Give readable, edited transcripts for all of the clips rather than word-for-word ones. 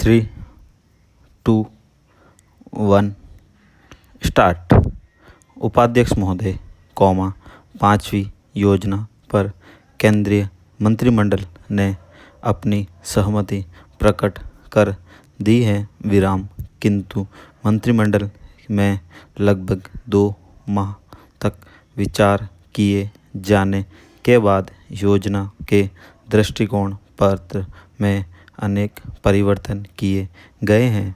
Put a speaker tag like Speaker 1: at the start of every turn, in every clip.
Speaker 1: 3, 2, 1 start. उपाध्यक्ष महोदय, पांचवी योजना पर केंद्रीय मंत्रिमंडल ने अपनी सहमति प्रकट कर दी है। किंतु मंत्रिमंडल में लगभग 2 माह तक विचार किए जाने के बाद योजना के दृष्टिकोण पत्र में अनेक परिवर्तन किए गए हैं।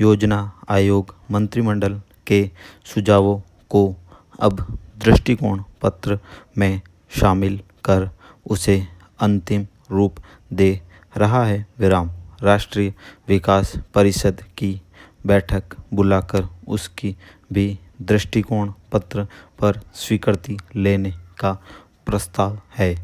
Speaker 1: योजना आयोग मंत्रिमंडल के सुझावों को अब दृष्टिकोण पत्र में शामिल कर उसे अंतिम रूप दे रहा है। राष्ट्रीय विकास परिषद की बैठक बुलाकर उसकी भी दृष्टिकोण पत्र पर स्वीकृति लेने का प्रस्ताव है।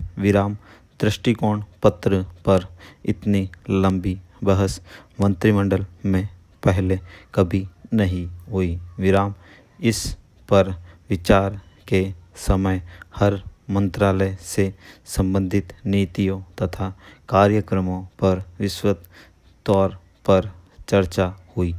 Speaker 1: दृष्टिकोण पत्र पर इतनी लंबी बहस मंत्रिमंडल में पहले कभी नहीं हुई। इस पर विचार के समय हर मंत्रालय से संबंधित नीतियों तथा कार्यक्रमों पर विस्तृत तौर पर चर्चा हुई।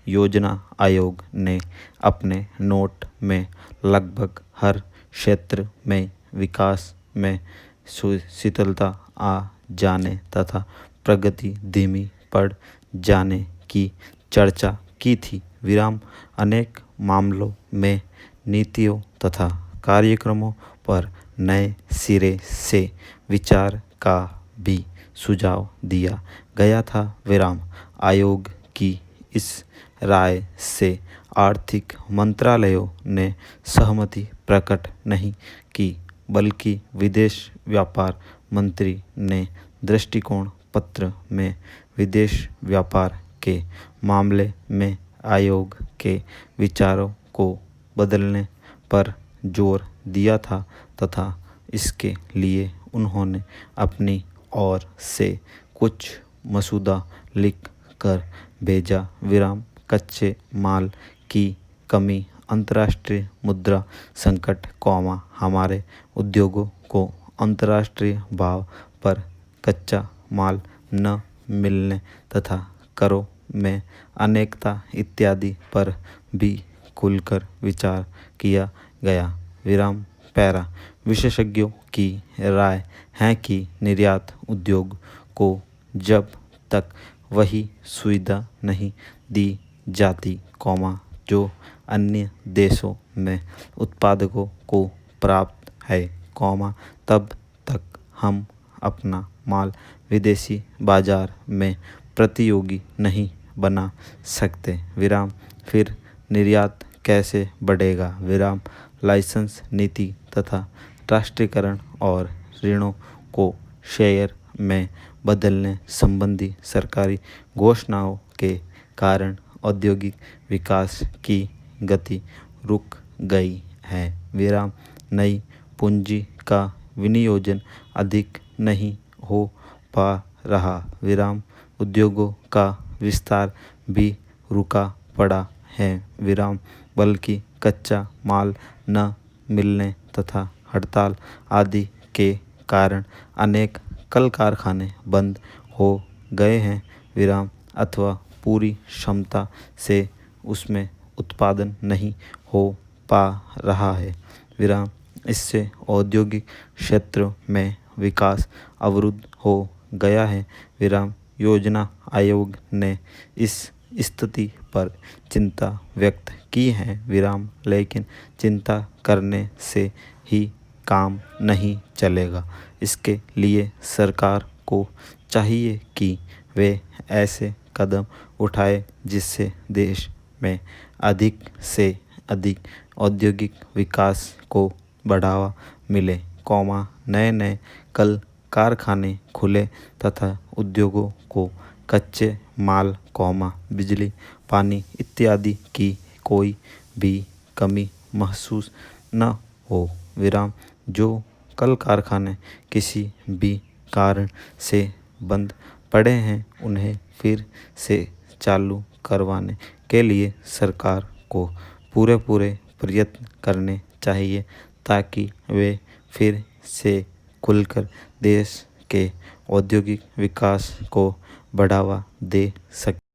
Speaker 1: योजना आयोग ने अपने नोट में लगभग हर क्षेत्र में विकास में शिथिलता आ जाने तथा प्रगति धीमी पड़ जाने की चर्चा की थी। अनेक मामलों में नीतियों तथा कार्यक्रमों पर नए सिरे से विचार का भी सुझाव दिया गया था। आयोग की इस राय से आर्थिक मंत्रालयों ने सहमति प्रकट नहीं की, बल्कि विदेश व्यापार मंत्री ने दृष्टिकोण पत्र में विदेश व्यापार के मामले में आयोग के विचारों को बदलने पर जोर दिया था तथा इसके लिए उन्होंने अपनी ओर से कुछ मसौदा लिख कर भेजा। कच्चे माल की कमी, अंतर्राष्ट्रीय मुद्रा संकट, हमारे उद्योगों को अंतर्राष्ट्रीय भाव पर कच्चा माल न मिलने तथा करों में अनेकता इत्यादि पर भी खुलकर विचार किया गया। विशेषज्ञों की राय है कि निर्यात उद्योग को जब तक वही सुविधा नहीं दी जाती, जो अन्य देशों में उत्पादकों को प्राप्त है, तब तक हम अपना माल विदेशी बाजार में प्रतियोगी नहीं बना सकते। फिर निर्यात कैसे बढ़ेगा? लाइसेंस नीति तथा राष्ट्रीयकरण और ऋणों को शेयर में बदलने संबंधी सरकारी घोषणाओं के कारण औद्योगिक विकास की गति रुक गई है। नई पूंजी का विनियोजन अधिक नहीं हो पा रहा। उद्योगों का विस्तार भी रुका पड़ा है। बल्कि कच्चा माल न मिलने तथा हड़ताल आदि के कारण अनेक कल कारखाने बंद हो गए हैं, अथवा पूरी क्षमता से उसमें उत्पादन नहीं हो पा रहा है। इससे औद्योगिक क्षेत्र में विकास अवरुद्ध हो गया है। योजना आयोग ने इस स्थिति पर चिंता व्यक्त की है, लेकिन चिंता करने से ही काम नहीं चलेगा। इसके लिए सरकार को चाहिए कि वे ऐसे कदम उठाए जिससे देश में अधिक से अधिक औद्योगिक विकास को बढ़ावा मिले, नए कल कारखाने खुले तथा उद्योगों को कच्चे माल, बिजली, पानी इत्यादि की कोई भी कमी महसूस न हो। जो कल कारखाने किसी भी कारण से बंद पड़े हैं, उन्हें फिर से चालू करवाने के लिए सरकार को पूरे प्रयत्न करने चाहिए, ताकि वे फिर से खुलकर देश के औद्योगिक विकास को बढ़ावा दे सके।